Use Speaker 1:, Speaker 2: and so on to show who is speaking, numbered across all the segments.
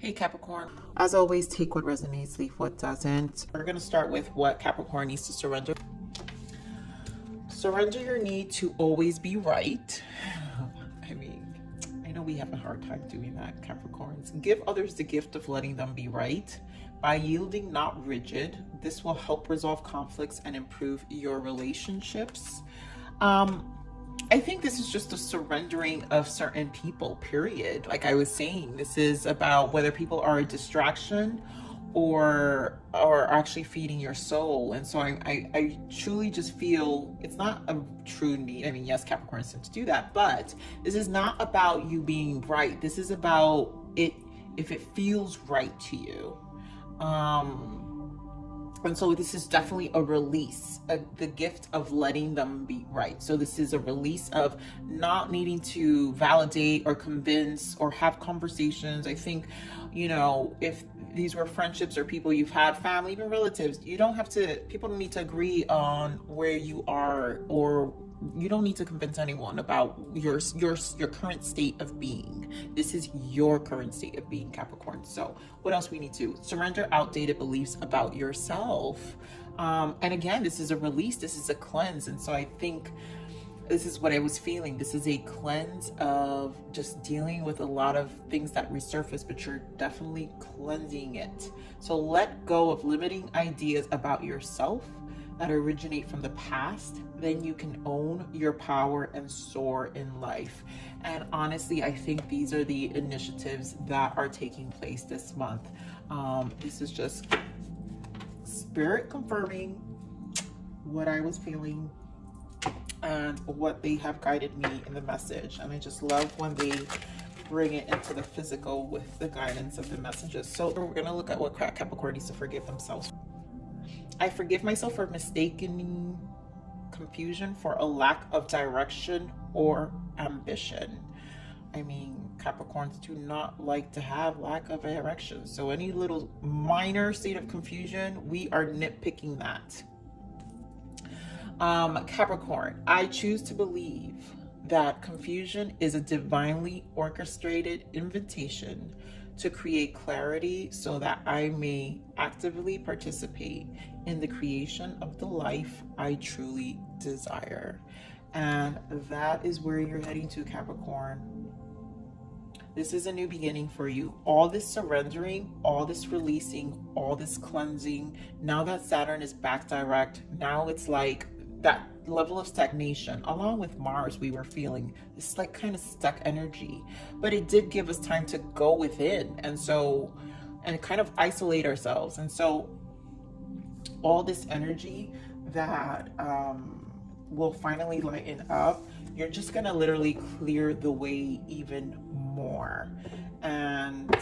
Speaker 1: Hey Capricorn, as always, take what resonates, leave what doesn't. We're going to start with what Capricorn needs to surrender. Surrender your need to always be right. I mean, I know we have a hard time doing that, Capricorns. Give others the gift of letting them be right. By yielding, not rigid, this will help resolve conflicts and improve your relationships. I think this is just a surrendering of certain people, period. Like I was saying, this is about whether people are a distraction or actually feeding your soul. And so I truly just feel it's not a true need. I mean, yes, Capricorn tend to do that, but this is not about you being right. This is about it if it feels right to you. And so this is definitely a release, the gift of letting them be right. So this is a release of not needing to validate or convince or have conversations. I think, you know, if these were friendships or people you've had, family, even relatives, you don't have to, people don't need to agree on where you are, or you don't need to convince anyone about your current state of being. This is your current state of being, Capricorn. So what else we need to surrender? Outdated beliefs about yourself. And again, this is a release, this is a cleanse. And so I think this is what I was feeling. This is a cleanse of just dealing with a lot of things that resurface, but you're definitely cleansing it. So let go of limiting ideas about yourself that originate from the past. Then you can own your power and soar in life. And honestly, I think these are the initiatives that are taking place this month. This is just spirit confirming what I was feeling and what they have guided me in the message. And I just love when they bring it into the physical with the guidance of the messages. So we're going to look at what Capricorn needs to forgive themselves. I forgive myself for mistaking confusion for a lack of direction or ambition. I mean, Capricorns do not like to have lack of direction. So any little minor state of confusion, we are nitpicking that. Capricorn, I choose to believe that confusion is a divinely orchestrated invitation to create clarity so that I may actively participate in the creation of the life I truly desire. And that is where you're heading to, Capricorn. This is a new beginning for you. All this surrendering, all this releasing, all this cleansing. Now that Saturn is back direct, now it's like that level of stagnation, along with Mars, we were feeling this like kind of stuck energy, but it did give us time to go within and kind of isolate ourselves. And so all this energy that will finally lighten up, you're just gonna literally clear the way even more. And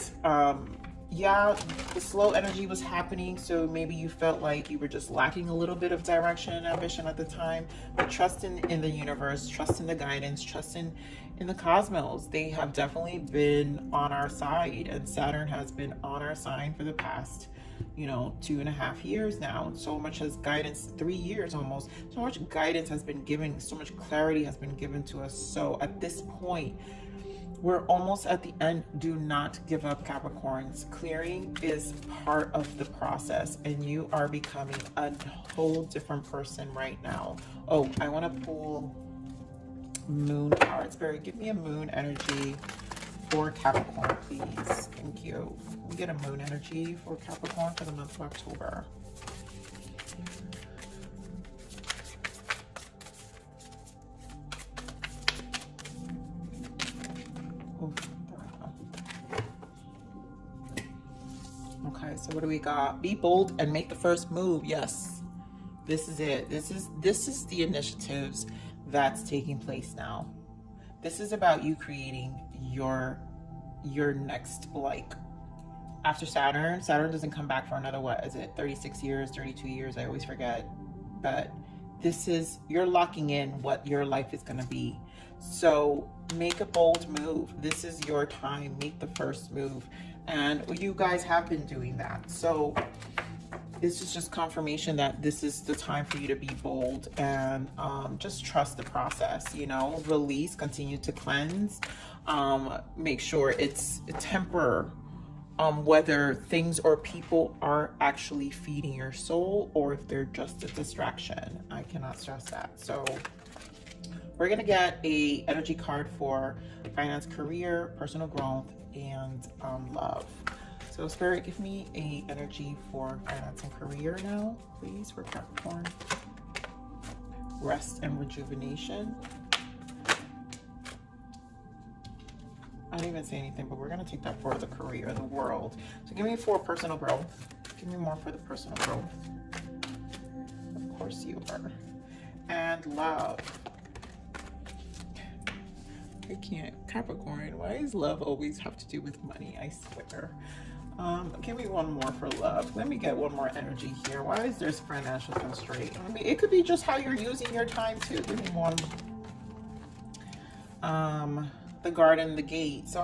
Speaker 1: yeah, the slow energy was happening, so maybe you felt like you were just lacking a little bit of direction and ambition at the time, but trust in the universe, trust in the guidance, trust in the cosmos. They have definitely been on our side, and Saturn has been on our side for the past, 2.5 years now. And so much as guidance, 3 years almost, so much guidance has been given, so much clarity has been given to us. So at this point, we're almost at the end. Do not give up, Capricorns. Clearing is part of the process, and you are becoming a whole different person right now. Oh, I want to pull moon cards. Barry, give me a moon energy for Capricorn, please. Thank you. We get a moon energy for Capricorn for the month of October. Okay, so what do we got? Be bold and make the first move. Yes, this is it. This is the initiatives that's taking place now. This is about you creating your next, like, after Saturn doesn't come back for another, what is it, 36 years, 32 years, I always forget. But this is, you're locking in what your life is going to be. So make a bold move. This is your time. Make the first move. And you guys have been doing that. So this is just confirmation that this is the time for you to be bold and just trust the process, release, continue to cleanse. Make sure it's temper whether things or people are actually feeding your soul or if they're just a distraction. I cannot stress that. So we're gonna get a energy card for finance, career, personal growth, and love. So Spirit, give me a energy for finance and career now, please, for Capricorn. Rest and rejuvenation. I didn't even say anything, but we're going to take that for the career, the world. So give me for personal growth. Give me more for the personal growth. Of course you are. And love. I can't. Capricorn, why does love always have to do with money? I swear. Give me one more for love. Let me get one more energy here. Why is there financial constraint? I mean, it could be just how you're using your time too. Give me one. The garden, the gate. So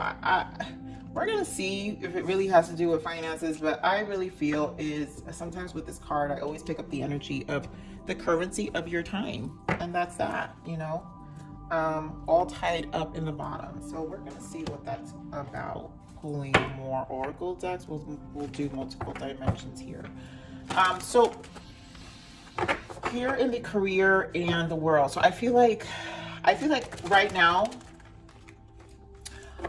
Speaker 1: we're gonna see if it really has to do with finances, but I really feel is sometimes with this card, I always pick up the energy of the currency of your time, and that's that, you know, all tied up in the bottom. So we're gonna see what that's about. Pulling more oracle decks. We'll do multiple dimensions here. So here in the career and the world. So I feel like right now,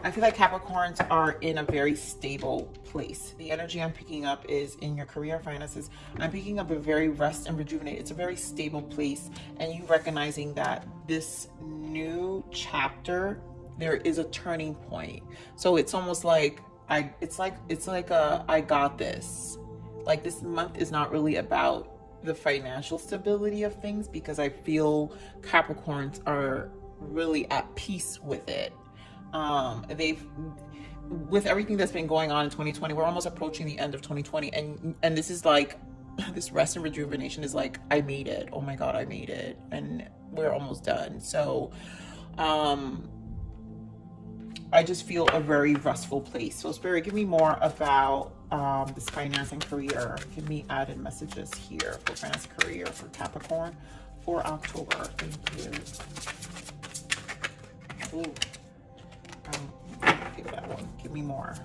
Speaker 1: I feel like Capricorns are in a very stable place. The energy I'm picking up is in your career finances. I'm picking up a very rest and rejuvenate. It's a very stable place, and you recognizing that this new chapter, there is a turning point. So it's almost like it's like I got this. Like this month is not really about the financial stability of things, because I feel Capricorns are really at peace with it. With everything that's been going on in 2020, we're almost approaching the end of 2020, and this is like, this rest and rejuvenation is like, I made it. Oh my God, I made it, and we're almost done. So I just feel a very restful place. So Spirit, give me more about this finance and career. Give me added messages here for finance and career for Capricorn for October. Thank you. Ooh. Give that one. Give me more.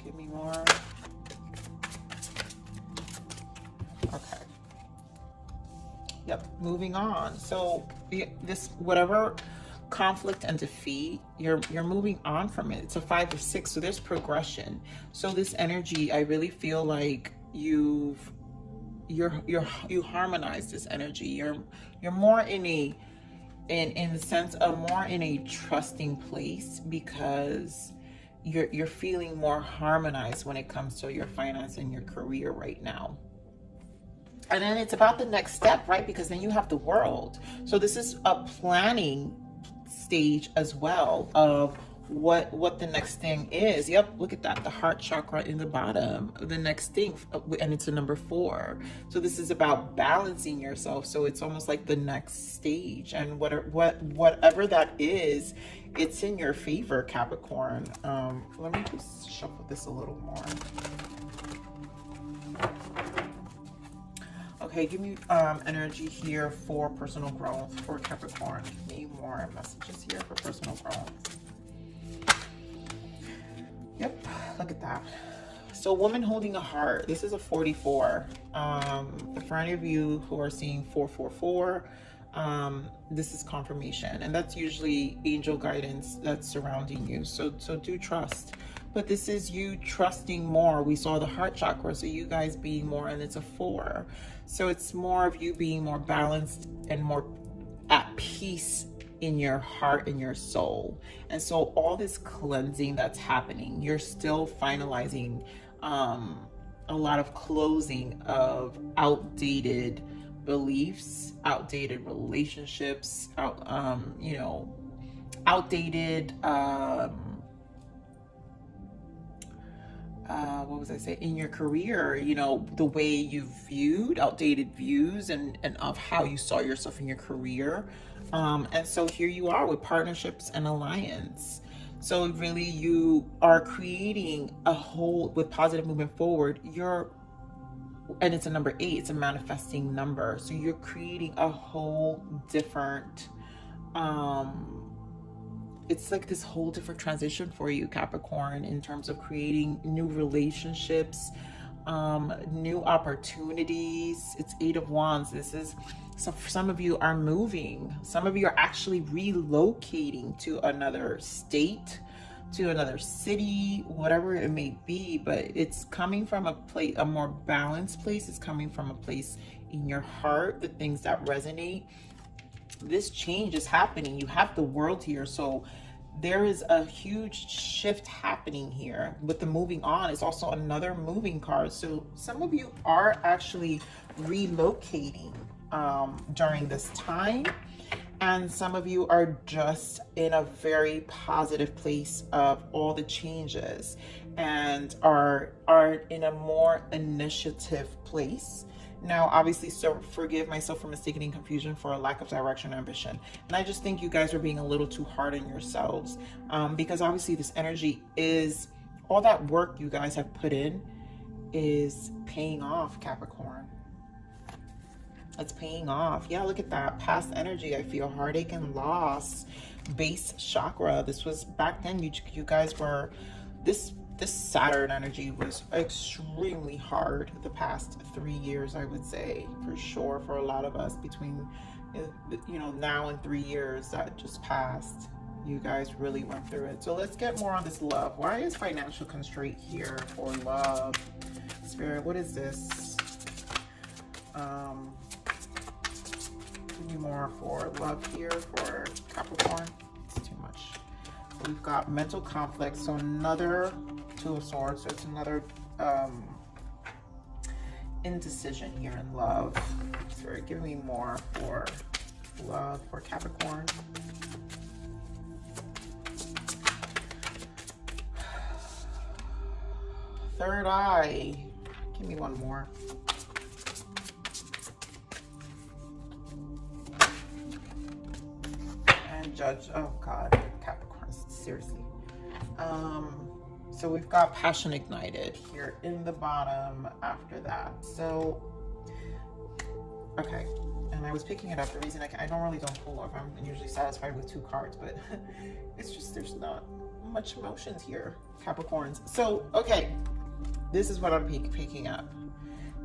Speaker 1: Give me more. Okay. Yep. Moving on. So this, whatever conflict and defeat, you're moving on from it. It's a 5 of 6, so there's progression. So this energy, I really feel like you harmonize this energy. You're more in the sense of more in a trusting place, because you're feeling more harmonized when it comes to your finance and your career right now. And then it's about the next step, right? Because then you have the world. So this is a planning stage as well of what the next thing is. Yep, look at that, the heart chakra in the bottom, the next thing, and it's a number 4. So this is about balancing yourself. So it's almost like the next stage, and whatever that is, it's in your favor, Capricorn. Let me just shuffle this a little more. Okay, give me energy here for personal growth for Capricorn. Give me more messages here for personal growth. Yep, look at that. So woman holding a heart. This is a 44. For any of you who are seeing 444, this is confirmation, and that's usually angel guidance that's surrounding you. So do trust. But this is you trusting more. We saw the heart chakra, so you guys being more, and it's a 4. So it's more of you being more balanced and more at peace in your heart and your soul. And so all this cleansing that's happening, you're still finalizing a lot of closing of outdated beliefs, outdated relationships, outdated what was I say, in your career, the way you viewed, outdated views and of how you saw yourself in your career. And so here you are with partnerships and alliance. So really you are creating a whole, with positive movement forward, and it's a number 8, it's a manifesting number. So you're creating a whole different it's like this whole different transition for you, Capricorn, in terms of creating new relationships, new opportunities. It's Eight of Wands. This is, so for some of you are moving. Some of you are actually relocating to another state, to another city, whatever it may be, but it's coming from a place, a more balanced place. It's coming from a place in your heart, the things that resonate. This change is happening. You have the world here, so there is a huge shift happening here. With the moving on, it's also another moving card. So some of you are actually relocating during this time, and some of you are just in a very positive place of all the changes and are in a more initiative place. Now, obviously, so forgive myself for mistaking confusion for a lack of direction and ambition. And I just think you guys are being a little too hard on yourselves, because obviously this energy is, all that work you guys have put in is paying off, Capricorn. It's paying off. Yeah, look at that. Past energy, I feel heartache and loss. Base chakra. This was back then, you guys were, this Saturn energy was extremely hard the past 3 years, I would say, for sure, for a lot of us. Between, you know, now and 3 years that just passed, you guys really went through it. So let's get more on this love. Why is financial constraint here for love? Spirit, what is this? Give me more for love here for Capricorn. It's too much. We've got mental conflict, so another Two of Swords, so it's another indecision here in love. Sorry, give me more for love for Capricorn. Third eye. Give me one more. And Judge. Oh God, Capricorn, seriously. So we've got passion ignited here in the bottom after that. So, okay. And I was picking it up. The reason I normally don't pull off, I'm usually satisfied with 2 cards, but it's just, there's not much emotions here, Capricorns. So, okay. This is what I'm picking up.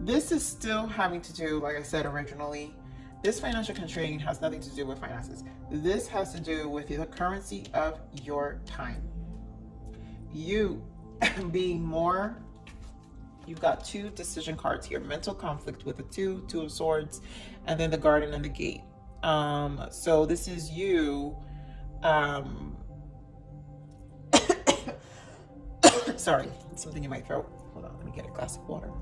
Speaker 1: This is still having to do, like I said originally, this financial constraint has nothing to do with finances. This has to do with the currency of your time. You being more, you've got 2 decision cards here. Mental conflict with the Two of Swords, and then the Garden and the Gate. So this is you, sorry, something in my throat. Hold on, let me get a glass of water.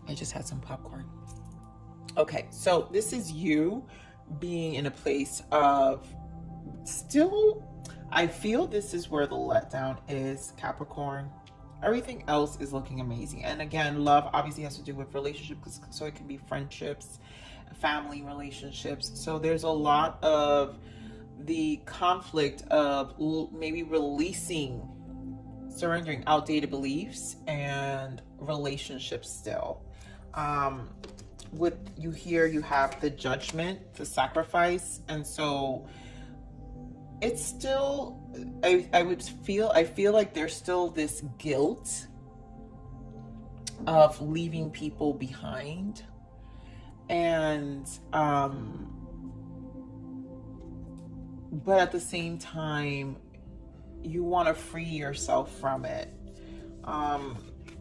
Speaker 1: I just had some popcorn. Okay, so this is you being in a place of still, I feel this is where the letdown is, Capricorn. Everything else is looking amazing. And again, love obviously has to do with relationships, so it can be friendships, family relationships. So there's a lot of the conflict of maybe releasing, surrendering outdated beliefs and relationships still. With you here, you have the Judgment, the Sacrifice, and so it's still, I feel like there's still this guilt of leaving people behind, and but at the same time you want to free yourself from it.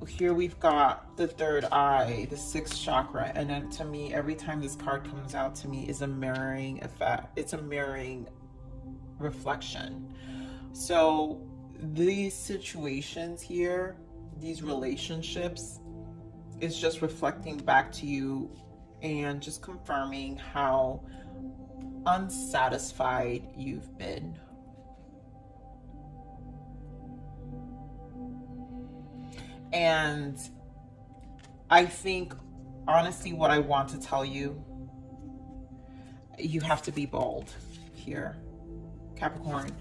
Speaker 1: Here we've got the third eye, the 6th chakra, and then to me, every time this card comes out to me is a mirroring effect. It's a mirroring reflection. So these situations here, these relationships, is just reflecting back to you and just confirming how unsatisfied you've been. And I think, honestly, what I want to tell you, you have to be bold here, Capricorn.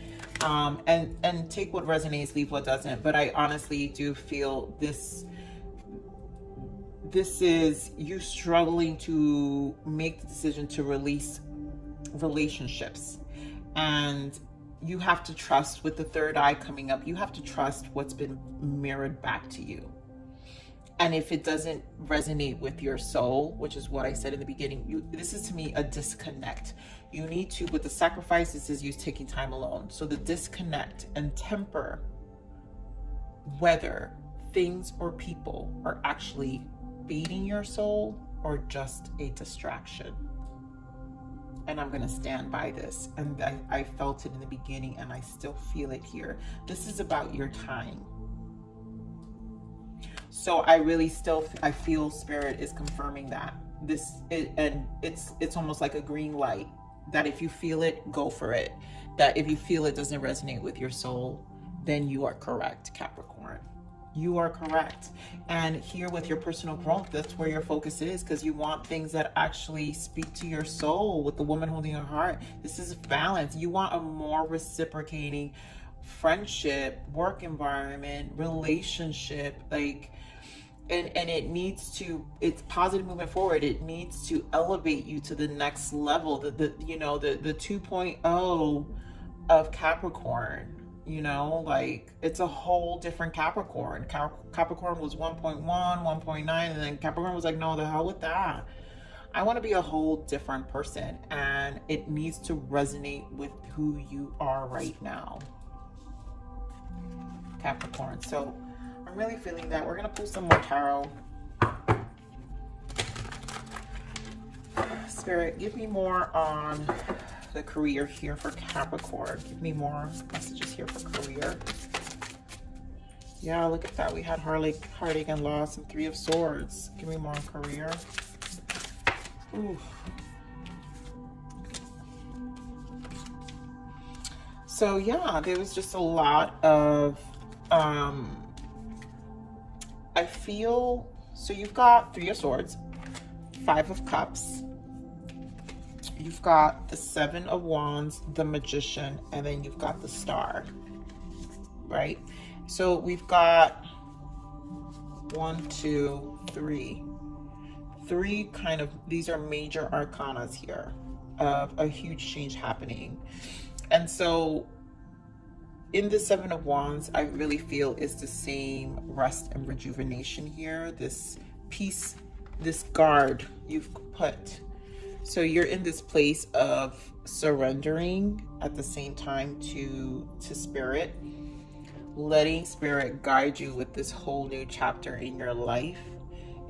Speaker 1: And take what resonates, leave what doesn't. But I honestly do feel this is you struggling to make the decision to release relationships, and you have to trust. With the third eye coming up, you have to trust what's been mirrored back to you. And if it doesn't resonate with your soul, which is what I said in the beginning, this is to me a disconnect. You need to, with the sacrifice, this is you taking time alone. So the disconnect and temper whether things or people are actually feeding your soul or just a distraction. And I'm going to stand by this. And I felt it in the beginning, and I still feel it here. This is about your time. So I really still, I feel Spirit is confirming that and it's almost like a green light, that if you feel it, go for it. That if you feel it doesn't resonate with your soul, then you are correct, Capricorn. You are correct. And here with your personal growth, that's where your focus is, because you want things that actually speak to your soul. With the woman holding your heart, this is balance. You want a more reciprocating friendship, work environment, relationship, like, and it needs to, it's positive moving forward. It needs to elevate you to the next level, the 2.0 of Capricorn. You know, like, it's a whole different Capricorn. Capricorn was 1.1, 1.9, and then Capricorn was like, no, the hell with that. I want to be a whole different person, and it needs to resonate with who you are right now, Capricorn. So I'm really feeling that. We're going to pull some more tarot. Spirit, give me more on the career here for Capricorn. Give me more messages here for career. Yeah, look at that. We had heartache and loss and 3 of Swords. Give me more on career. Ooh. So yeah, there was just a lot of I feel, so you've got 3 of Swords, 5 of Cups, you've got the 7 of Wands, the Magician, and then you've got the Star, right? So we've got 1, 2, 3 kind of, these are major arcanas here of a huge change happening. And so in the 7 of Wands, I really feel is the same rest and rejuvenation here. This peace, this guard you've put. So you're in this place of surrendering at the same time to Spirit, letting Spirit guide you with this whole new chapter in your life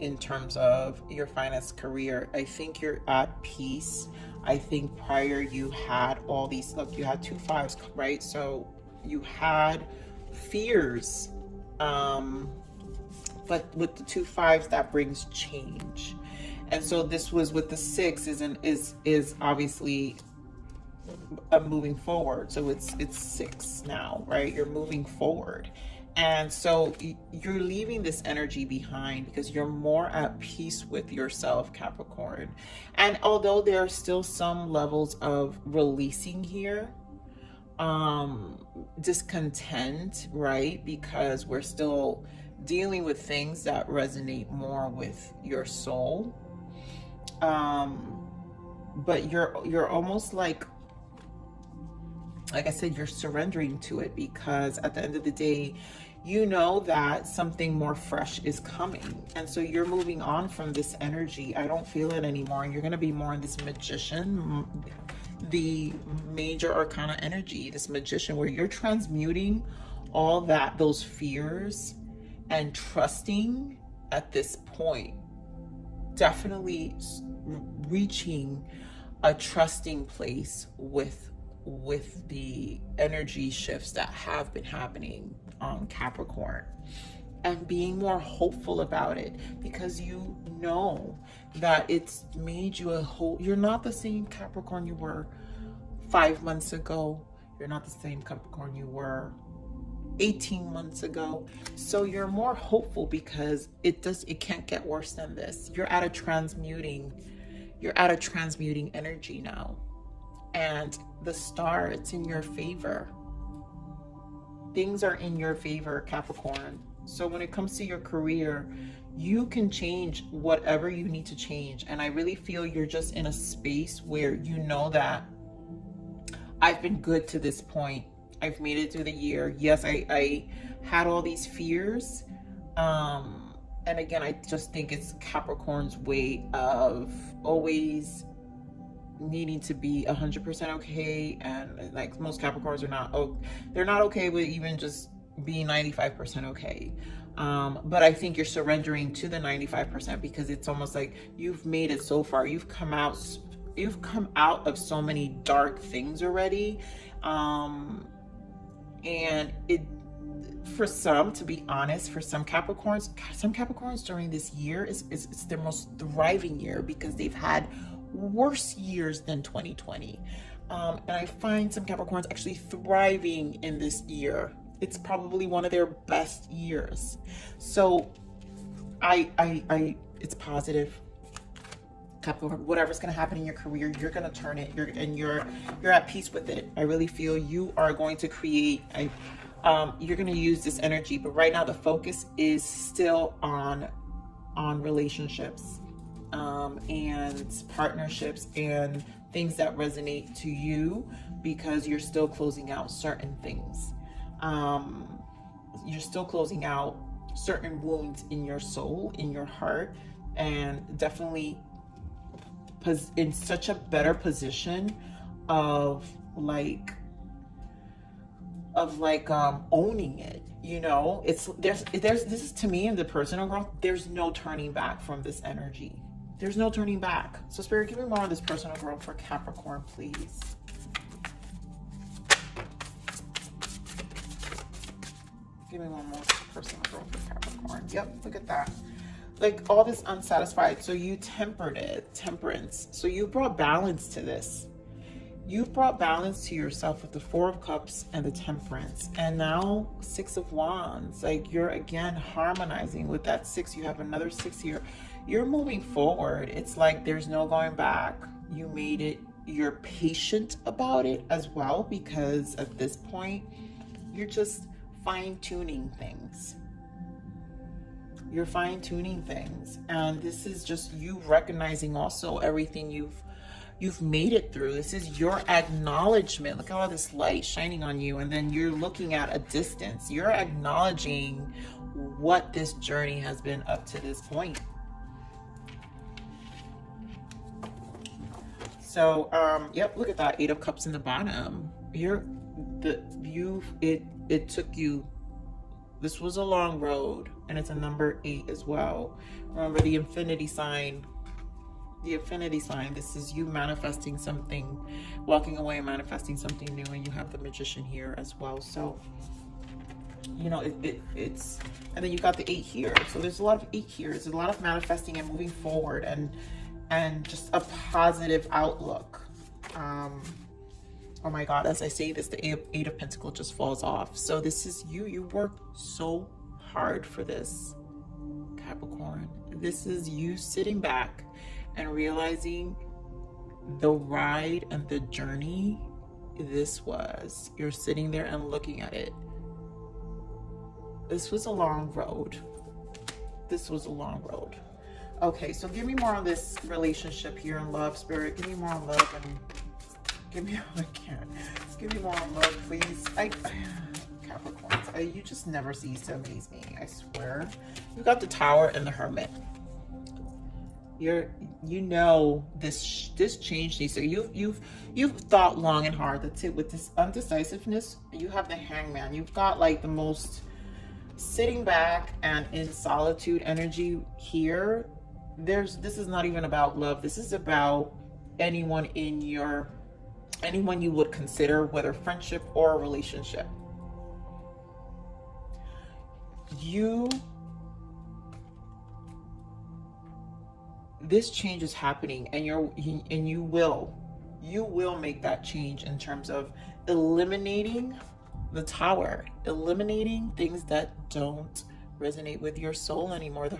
Speaker 1: in terms of your finance, career. I think you're at peace. I think prior you had all these, look, you had 2 5s, right? So you had fears, but with the 2 5s, that brings change. And so this was with the 6 is obviously moving forward. So it's 6 now, right? You're moving forward. And so you're leaving this energy behind because you're more at peace with yourself, Capricorn. And although there are still some levels of releasing here, discontent, right? Because we're still dealing with things that resonate more with your soul. But you're almost like I said, you're surrendering to it, because at the end of the day, you know that something more fresh is coming. And so you're moving on from this energy. I don't feel it anymore. You're going to be more in this Magician, the major arcana energy, this Magician, where you're transmuting all that, those fears, and trusting at this point. Definitely reaching a trusting place with the energy shifts that have been happening on Capricorn, and being more hopeful about it, because you know that it's made you a whole, you're not the same Capricorn you were 5 months ago. You're not the same Capricorn you were 18 months ago. So you're more hopeful because it can't get worse than this. You're at a transmuting energy now. And the Star, it's in your favor. Things are in your favor, Capricorn. So when it comes to your career, you can change whatever you need to change. And I really feel you're just in a space where you know that I've been good to this point. I've made it through the year. Yes, I had all these fears. And again, I just think it's Capricorn's way of always needing to be 100% okay. And like most Capricorns are not, oh, they're not okay with even just being 95% okay. But I think you're surrendering to the 95% because it's almost like you've made it so far. You've come out of so many dark things already. And it, for some, to be honest, for some Capricorns during this year it's their most thriving year because they've had worse years than 2020. And I find some Capricorns actually thriving in this year. It's probably one of their best years. So it's positive. Capricorn, whatever's going to happen in your career, you're going to turn it. You're at peace with it. I really feel you are going to create. You're going to use this energy, but right now the focus is still on relationships, and partnerships and things that resonate to you because you're still closing out certain things. You're still closing out certain wounds in your soul, in your heart, and definitely in such a better position of owning it. You know, there's this is, to me, in the personal growth, there's no turning back from this energy. There's no turning back. So Spirit, give me more on this personal growth for Capricorn, please. Give me one more personal growth for Capricorn. Yep, look at that. Like all this unsatisfied. So you tempered it, temperance. So you brought balance to this. You brought balance to yourself with the Four of Cups and the Temperance. And now Six of Wands. Like you're again harmonizing with that six. You have another six here. You're moving forward. It's like there's no going back. You made it. You're patient about it as well, because at this point, you're just fine-tuning things. You're fine-tuning things. And this is just you recognizing also everything you've made it through. This is your acknowledgement. Look at all this light shining on you, and then you're looking at a distance. You're acknowledging what this journey has been up to this point. So yep, look at that Eight of Cups in the bottom here. It took you, this was a long road, and it's a number 8 as well. Remember the infinity sign. The infinity sign, this is you manifesting something, walking away and manifesting something new, and you have the Magician here as well. So, you know, it's, and then you got the 8 here. So there's a lot of 8 here. There's a lot of manifesting and moving forward, and just a positive outlook. Oh my God, as I say this, the Eight of Pentacles just falls off. So this is you worked so hard for this, Capricorn. This is you sitting back and realizing the ride and the journey this was. You're sitting there and looking at it. This was a long road. This was a long road. Okay, so give me more on this relationship here in love, Spirit. Give me more on love, and give me, I can't. Give me more on love, please. Capricorns, you just never cease to amaze me, I swear. You got the Tower and the Hermit. You know this change needs to, you've thought long and hard. That's it. With this undecisiveness, you have the Hangman. You've got like the most sitting back and in solitude energy here. This is not even about love. This is about anyone you would consider, whether friendship or a relationship. This change is happening, and you will make that change in terms of eliminating the Tower, eliminating things that don't resonate with your soul anymore. The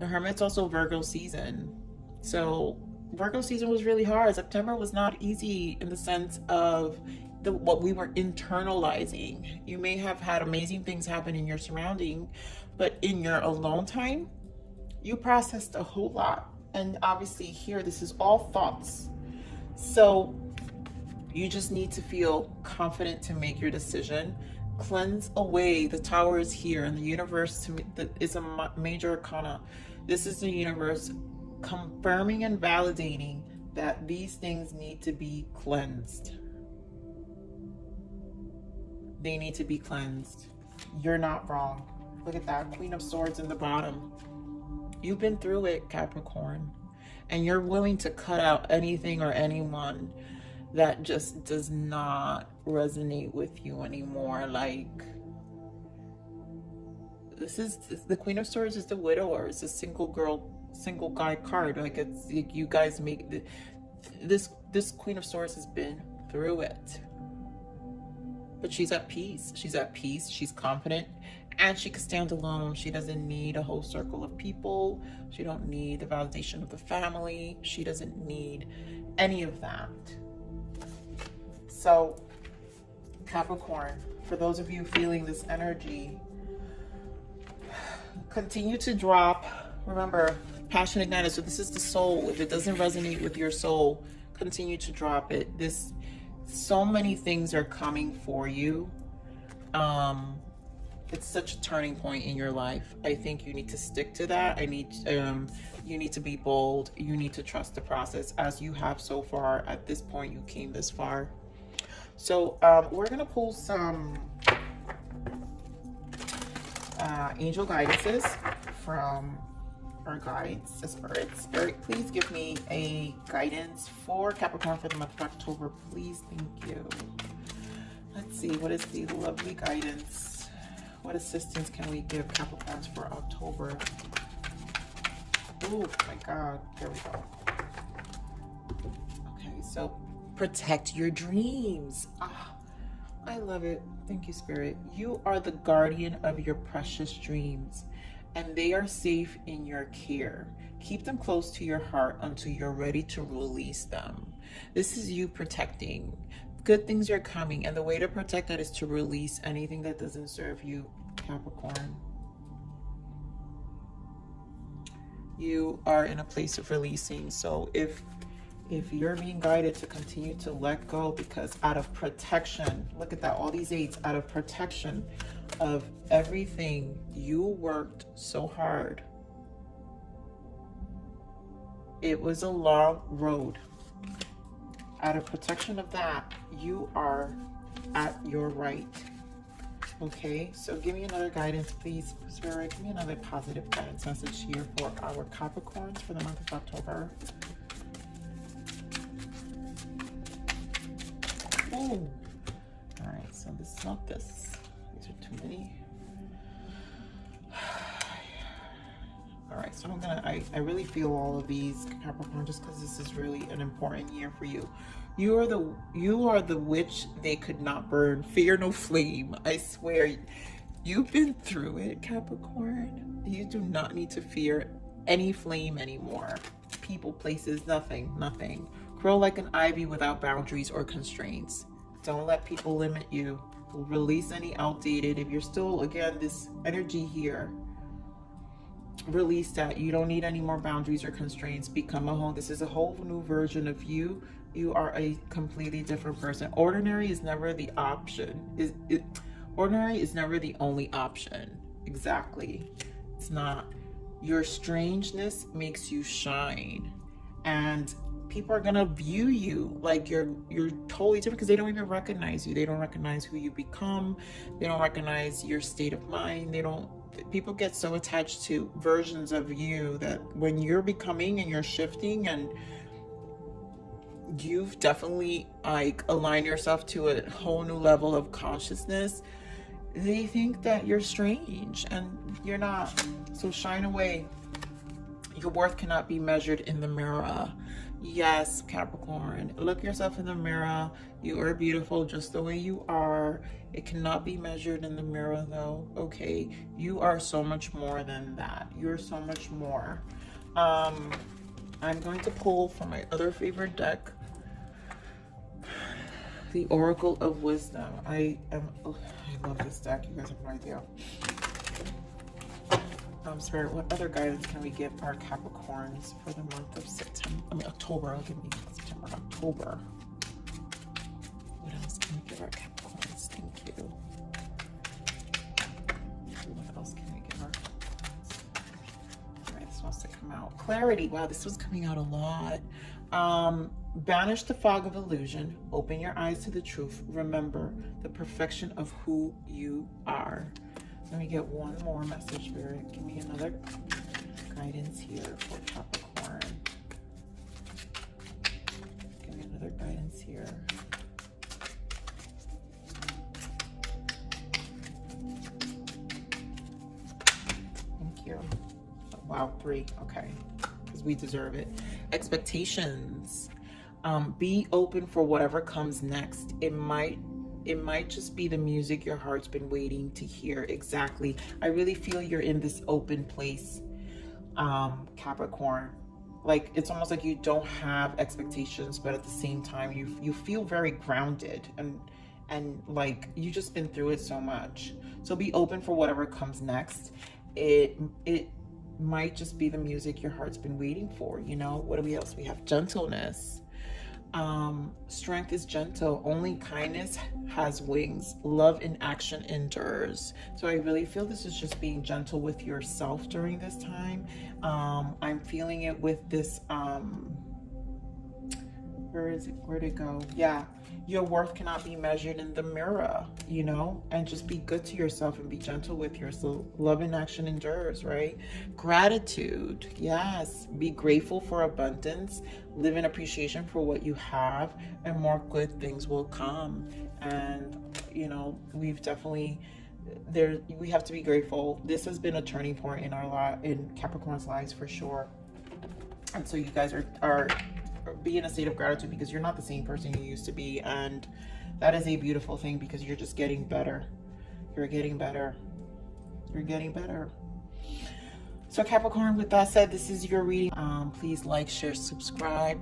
Speaker 1: Hermit's also Virgo season. So Virgo season was really hard. September was not easy in the sense of what we were internalizing. You may have had amazing things happen in your surrounding, but in your alone time, you processed a whole lot. And obviously here, this is all thoughts. So You just need to feel confident to make your decision. Cleanse away. The Tower is here, and the universe to me is a major arcana. This is the universe confirming and validating that these things need to be cleansed. They need to be cleansed. You're not wrong. Look at that, Queen of Swords in the bottom. You've been through it, Capricorn, and you're willing to cut out anything or anyone that just does not resonate with you anymore. Like, this is the Queen of Swords is the widower. It's a single girl, single guy card. Like, it's like you guys make this Queen of Swords has been through it, but she's at peace. She's at peace. She's confident, and she can stand alone. She doesn't need a whole circle of people. She don't need the validation of the family. She doesn't need any of that. So, Capricorn, for those of you feeling this energy, continue to drop. Remember, passion ignited. So this is the soul. If it doesn't resonate with your soul, continue to drop it. So many things are coming for you. It's such a turning point in your life. I think you need to stick to that. You need to be bold. You need to trust the process, as you have so far. At this point, you came this far. So we're gonna pull some angel guidances from our guides, the spirits. Spirit, please give me a guidance for Capricorn for the month of October, please. Thank you. Let's see, what is the lovely guidance? What assistance can we give Capricorns for October? Oh my God, there we go. Okay, so protect your dreams. I love it. Thank you, Spirit. You are the guardian of your precious dreams, and they are safe in your care. Keep them close to your heart until you're ready to release them. This is you protecting. Good things are coming, and the way to protect that is to release anything that doesn't serve you, Capricorn. You are in a place of releasing. So if you're being guided to continue to let go, because out of protection, look at that, all these eights, out of protection of everything you worked so hard. It was a long road. Out of protection of that, you are at your right. Okay, so give me another guidance, please, Spirit. Give me another positive guidance message here for our Capricorns for the month of October. Oh, all right, so this is not this. These are too many. All right, so I really feel all of these, Capricorn, just because this is really an important year for you. You are the witch they could not burn. Fear no flame. I swear, you've been through it, Capricorn. You do not need to fear any flame anymore. People, places, nothing. Grow like an ivy without boundaries or constraints. Don't let people limit you. Release any outdated. If you're still, again, this energy here, release that. You don't need any more boundaries or constraints. Become a whole. This is a whole new version of you. You are a completely different person. Ordinary is never the option. Ordinary is never the only option. Exactly. It's not. Your strangeness makes you shine, and people are gonna view you like you're totally different, because they don't even recognize you. They don't recognize who you become. They don't recognize your state of mind. People get so attached to versions of you that when you're becoming and you're shifting, and you've definitely like aligned yourself to a whole new level of consciousness, they think that you're strange, and you're not. So shine away. Your worth cannot be measured in the mirror. Yes, Capricorn, look yourself in the mirror. You are beautiful just the way you are. It cannot be measured in the mirror though, okay? You are so much more than that. You're so much more. I'm going to pull from my other favorite deck, the Oracle of Wisdom. I love this deck. You guys have no idea. Spirit, what other guidance can we give our Capricorns for the month of October? I'll give me September, October. clarity. Wow, this one's coming out a lot. Banish the fog of illusion. Open your eyes to the truth. Remember the perfection of who you are. Let me get one more message, Spirit. Give me another guidance here for Capricorn. Give me another guidance here. Thank you. Wow, 3. Okay. Because we deserve it. Expectations. Be open for whatever comes next. It might just be the music your heart's been waiting to hear. Exactly. I really feel you're in this open place, Capricorn. Like, it's almost like you don't have expectations, but at the same time you feel very grounded and like you just been through it so much. So be open for whatever comes next. It might just be the music your heart's been waiting for, you know. What do we else? We have gentleness. Strength is gentle. Only kindness has wings. Love in action endures. So I really feel this is just being gentle with yourself during this time. I'm feeling it with this, where is it? Where'd it go? Yeah. Your worth cannot be measured in the mirror, you know, and just be good to yourself and be gentle with yourself. Love in action endures, right? Gratitude. Yes. Be grateful for abundance. Live in appreciation for what you have, and more good things will come. And, you know, we've definitely, we have to be grateful. This has been a turning point in in Capricorn's lives for sure. And so you guys are be in a state of gratitude because you're not the same person you used to be, and that is a beautiful thing because you're just getting better. You're getting better. You're getting better. So Capricorn, with that said, this is your reading. Please like, share, subscribe.